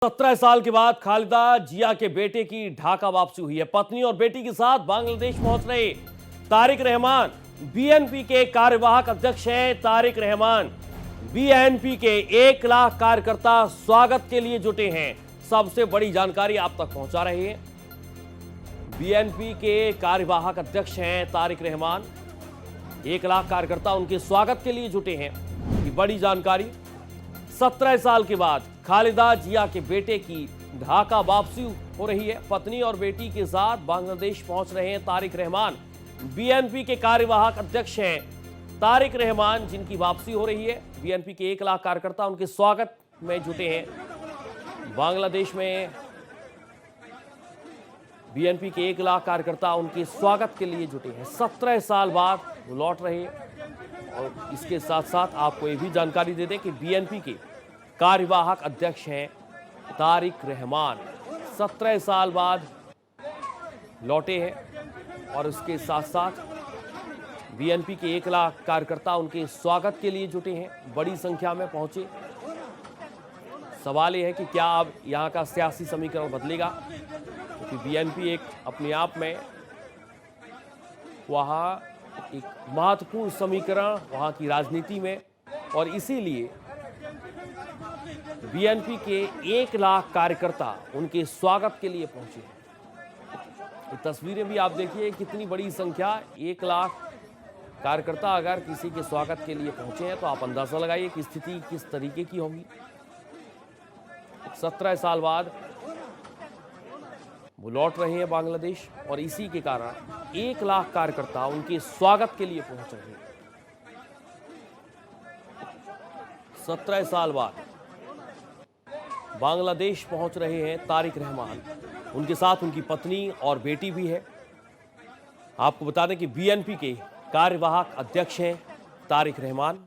17 साल के बाद खालिदा जिया के बेटे की ढाका वापसी हुई है। पत्नी और बेटी के साथ बांग्लादेश पहुंच रहे तारिक रहमान बीएनपी के कार्यवाहक अध्यक्ष हैं। तारिक रहमान बीएनपी के 1 लाख कार्यकर्ता स्वागत के लिए जुटे हैं। सबसे बड़ी जानकारी आप तक पहुंचा रहे हैं। बीएनपी के कार्यवाहक अध्यक्ष हैं तारिक रहमान। 1 लाख कार्यकर्ता उनके स्वागत के लिए जुटे हैं। ये बड़ी जानकारी। 17 साल के बाद खालिदा जिया के बेटे की ढाका वापसी हो रही है। पत्नी और बेटी के साथ बांग्लादेश पहुंच रहे हैं तारिक रहमान। बीएनपी के कार्यवाहक अध्यक्ष हैं तारिक रहमान, जिनकी वापसी हो रही है। बीएनपी के 1 लाख कार्यकर्ता उनके स्वागत में जुटे हैं। बांग्लादेश में बीएनपी के 1 लाख कार्यकर्ता उनके स्वागत के लिए जुटे हैं। 17 साल बाद वो लौट रहे हैं। और इसके साथ साथ आपको ये भी जानकारी दे दें कि बीएनपी के कार्यवाहक अध्यक्ष हैं तारिक रहमान। 17 साल बाद लौटे हैं और इसके साथ साथ बीएनपी के 1 लाख कार्यकर्ता उनके स्वागत के लिए जुटे हैं। बड़ी संख्या में पहुंचे। सवाल यह है कि क्या अब यहां का सियासी समीकरण बदलेगा, क्योंकि बीएनपी एक अपने आप में वहां एक महत्वपूर्ण समीकरण वहां की राजनीति में, और इसीलिए बीएनपी के 1 लाख कार्यकर्ता उनके स्वागत के लिए पहुंचे हैं। ये तस्वीरें भी आप देखिए, कितनी बड़ी संख्या। 1 लाख कार्यकर्ता अगर किसी के स्वागत के लिए पहुंचे हैं तो आप अंदाजा लगाइए कि स्थिति किस तरीके की होगी। 17 साल बाद वो लौट रहे हैं बांग्लादेश, और इसी के कारण 1 लाख कार्यकर्ता उनके स्वागत के लिए पहुंच रहे हैं। 17 साल बाद बांग्लादेश पहुंच रहे हैं तारिक रहमान। उनके साथ उनकी पत्नी और बेटी भी है। आपको बता दें कि बीएनपी के कार्यवाहक अध्यक्ष हैं तारिक रहमान।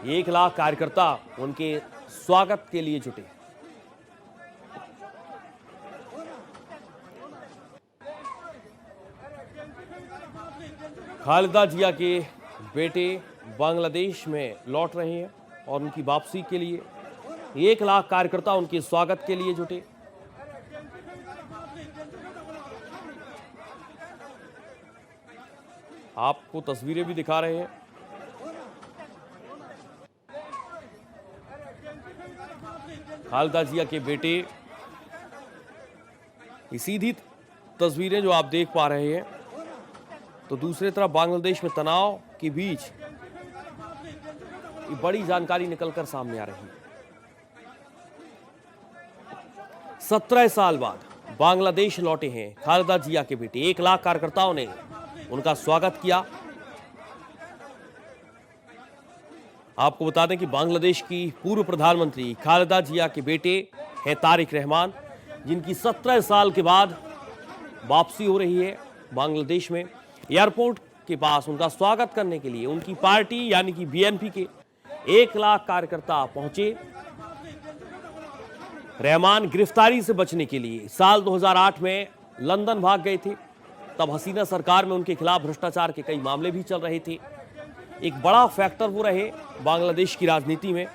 1 लाख कार्यकर्ता उनके स्वागत के लिए जुटे हैं। खालिदा जिया के बेटे बांग्लादेश में लौट रहे हैं और उनकी वापसी के लिए 1 लाख कार्यकर्ता उनके स्वागत के लिए जुटे। आपको तस्वीरें भी दिखा रहे हैं। खालिदा जिया के बेटे, ये सीधी तस्वीरें जो आप देख पा रहे हैं। तो दूसरी तरफ बांग्लादेश में तनाव के बीच ये बड़ी जानकारी निकलकर सामने आ रही है। 17 साल बाद बांग्लादेश लौटे हैं खालिदा जिया के बेटे। 1 लाख कार्यकर्ताओं ने उनका स्वागत किया। आपको बता दें कि बांग्लादेश की पूर्व प्रधानमंत्री खालिदा जिया के बेटे हैं तारिक रहमान, जिनकी 17 साल के बाद वापसी हो रही है बांग्लादेश में। एयरपोर्ट के पास उनका स्वागत करने के लिए उनकी पार्टी यानी कि बीएनपी के 1 लाख कार्यकर्ता पहुंचे। रहमान गिरफ्तारी से बचने के लिए साल 2008 में लंदन भाग गए थे। तब हसीना सरकार में उनके खिलाफ भ्रष्टाचार के कई मामले भी चल रहे थे। एक बड़ा फैक्टर वो रहे बांग्लादेश की राजनीति में।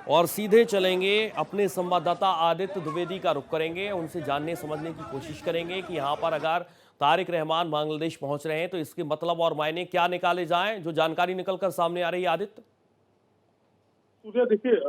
और सीधे चलेंगे अपने संवाददाता आदित्य द्विवेदी का रुख करेंगे। उनसे जानने समझने की कोशिश करेंगे कि यहां पर अगर तारिक रहमान बांग्लादेश पहुंच रहे हैं तो इसके मतलब और मायने क्या निकाले जाएं, जो जानकारी निकलकर सामने आ रही है। आदित्य, देखिए,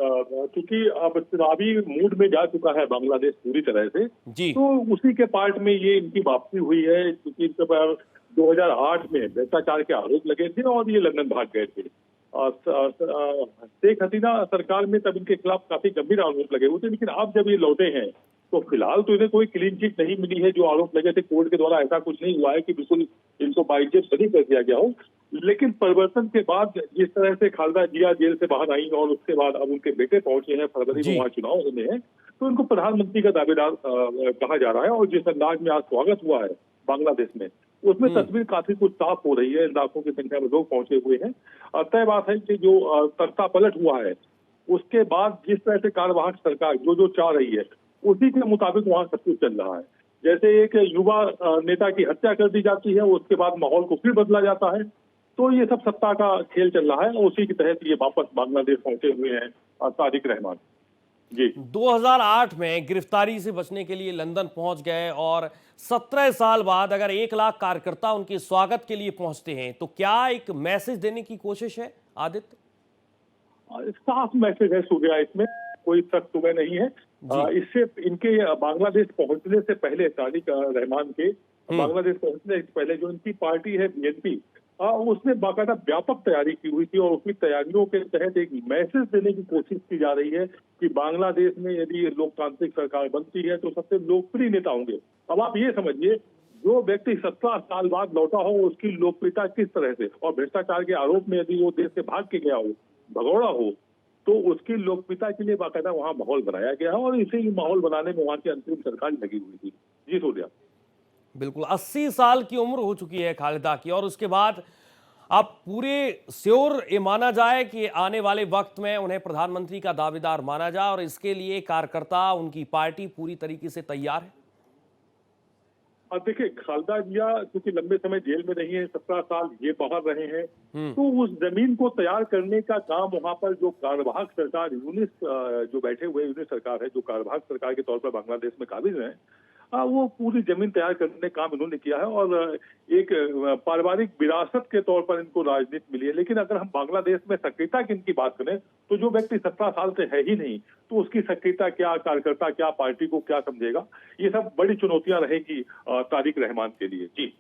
क्योंकि अब चुनावी मूड में जा चुका है बांग्लादेश पूरी तरह से जी, तो उसी के पार्ट में ये इनकी वापसी हुई है। क्योंकि इनके पर 2008 में भ्रष्टाचार के आरोप लगे थे और ये लंदन भाग गए थे। शेख हसीना सरकार में तब इनके खिलाफ काफी गंभीर आरोप लगे हुए थे, लेकिन अब जब ये लौटे हैं तो फिलहाल तो इन्हें कोई क्लीन चिट नहीं मिली है। जो आरोप लगे थे कोर्ट के द्वारा ऐसा कुछ नहीं हुआ है कि बिल्कुल इनको बाइज्जत बरी कर दिया गया हो। लेकिन परिवर्तन के बाद जिस तरह से खालिदा जिया जेल से बाहर आई और उसके बाद अब उनके बेटे पहुंचे हैं, फरवरी में वहां चुनाव होने हैं, तो इनको प्रधानमंत्री का दावेदार कहा जा रहा है। और जिस अंदाज में आज स्वागत हुआ है बांग्लादेश में, उसमें तस्वीर काफी कुछ साफ हो रही है। लाखों की संख्या में लोग पहुंचे हुए हैं। तय बात है कि जो तख्ता पलट हुआ है उसके बाद जिस तरह से कार्यवाहक सरकार जो चाह रही है उसी के मुताबिक वहां सब कुछ चल रहा है। जैसे एक युवा नेता की हत्या कर दी जाती है, उसके बाद माहौल को फिर बदला जाता है। तो ये सब सत्ता का खेल चल रहा है और उसी के तहत ये वापस बांग्लादेश पहुंचे हुए हैं तारिक रहमान जी। 2008 में गिरफ्तारी से बचने के लिए लंदन पहुंच गए और 17 साल बाद अगर 1 लाख कार्यकर्ता उनके स्वागत के लिए पहुंचते हैं तो क्या एक मैसेज देने की कोशिश है आदित्य? साफ मैसेज है सूर्या, इसमें कोई शक तुम्हें नहीं है। इससे इनके बांग्लादेश पहुंचने से पहले तारिक रहमान के बांग्लादेश पहुंचने से पहले जो इनकी पार्टी है बीएनपी, उसने बाकायदा व्यापक तैयारी की हुई थी और उसकी तैयारियों के तहत एक मैसेज देने की कोशिश की जा रही है कि बांग्लादेश में यदि लोकतांत्रिक सरकार बनती है तो सबसे लोकप्रिय नेता होंगे। अब आप ये समझिए, जो व्यक्ति 17 साल बाद लौटा हो उसकी लोकप्रियता किस तरह से, और भ्रष्टाचार के आरोप में यदि वो देश से भाग के गया हो, भगौड़ा हो, तो उसकी लोकप्रियता के लिए बाकायदा वहां माहौल बनाया गया है और इसी माहौल बनाने में वहां की अंतिम सरकार लगी हुई थी। जी सूर्या, बिल्कुल 80 साल की उम्र हो चुकी है खालिदा की और उसके बाद अब पूरे श्योर ये माना जाए कि आने वाले वक्त में उन्हें प्रधानमंत्री का दावेदार माना जाए और इसके लिए कार्यकर्ता उनकी पार्टी पूरी तरीके से तैयार है। अब देखिए, खालिदा जिया क्योंकि लंबे समय जेल में रही है, 17 साल ये बाहर रहे हैं, तो उस जमीन को तैयार करने का काम वहां पर जो कार्यवाहक सरकार यूनिस जो बैठे हुए यूनिस सरकार है, जो कार्यवाहक सरकार के तौर पर बांग्लादेश में काबिज है, वो पूरी जमीन तैयार करने का काम इन्होंने किया है और एक पारिवारिक विरासत के तौर पर इनको राजनीति मिली है। लेकिन अगर हम बांग्लादेश में सक्रियता की इनकी बात करें तो जो व्यक्ति 17 साल से है ही नहीं, तो उसकी सक्रियता क्या, कार्यकर्ता क्या, पार्टी को क्या समझेगा, ये सब बड़ी चुनौतियां रहेगी तारिक रहमान के लिए। जी,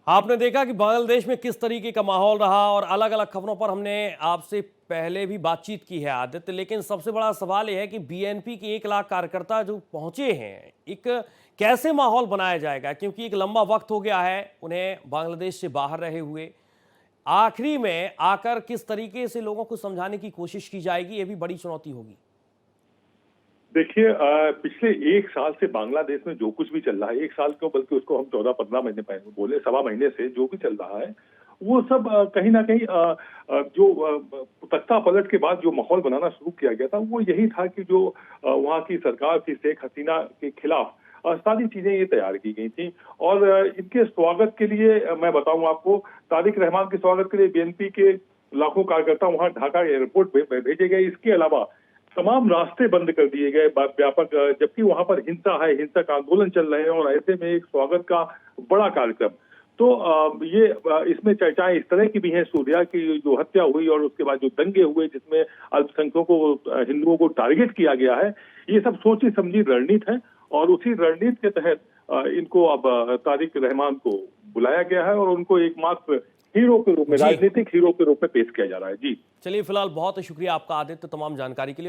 आपने देखा कि बांग्लादेश में किस तरीके का माहौल रहा और अलग अलग खबरों पर हमने आपसे पहले भी बातचीत की है आदित्य, लेकिन सबसे बड़ा सवाल यह है कि बीएनपी के 1 लाख कार्यकर्ता जो पहुंचे हैं, एक कैसे माहौल बनाया जाएगा, क्योंकि एक लंबा वक्त हो गया है उन्हें बांग्लादेश से बाहर रहे हुए। आखिरी में आकर किस तरीके से लोगों को समझाने की कोशिश की जाएगी, ये भी बड़ी चुनौती होगी। देखिए, पिछले 1 साल से बांग्लादेश में जो कुछ भी चल रहा है, 1 साल क्यों बल्कि उसको हम 14-15 महीने पहले बोले, 1.25 महीने से जो भी चल रहा है वो सब कहीं ना कहीं जो तख्ता पलट के बाद जो माहौल बनाना शुरू किया गया था वो यही था कि जो वहाँ की सरकार थी शेख हसीना के खिलाफ सारी चीजें ये तैयार की गई थी और इनके स्वागत के लिए मैं बताऊं आपको, तारिक रहमान के स्वागत के लिए बीएनपी के लाखों कार्यकर्ता वहां ढाका एयरपोर्ट भेजे गए। इसके अलावा तमाम रास्ते बंद कर दिए गए व्यापक, जबकि वहां पर हिंसा है, हिंसक आंदोलन चल रहे हैं और ऐसे में एक स्वागत का बड़ा कार्यक्रम। तो ये इसमें चर्चाएं इस तरह की भी हैं सूर्या की जो हत्या हुई और उसके बाद जो दंगे हुए जिसमें अल्पसंख्यकों को, हिंदुओं को टारगेट किया गया है, ये सब सोची समझी रणनीति है और उसी रणनीति के तहत इनको अब तारिक रहमान को बुलाया गया है और उनको एकमात्र हीरो के रूप में, राजनीतिक हीरो के रूप में पेश किया जा रहा है। जी चलिए, फिलहाल बहुत शुक्रिया आपका आदित्य तमाम जानकारी के लिए।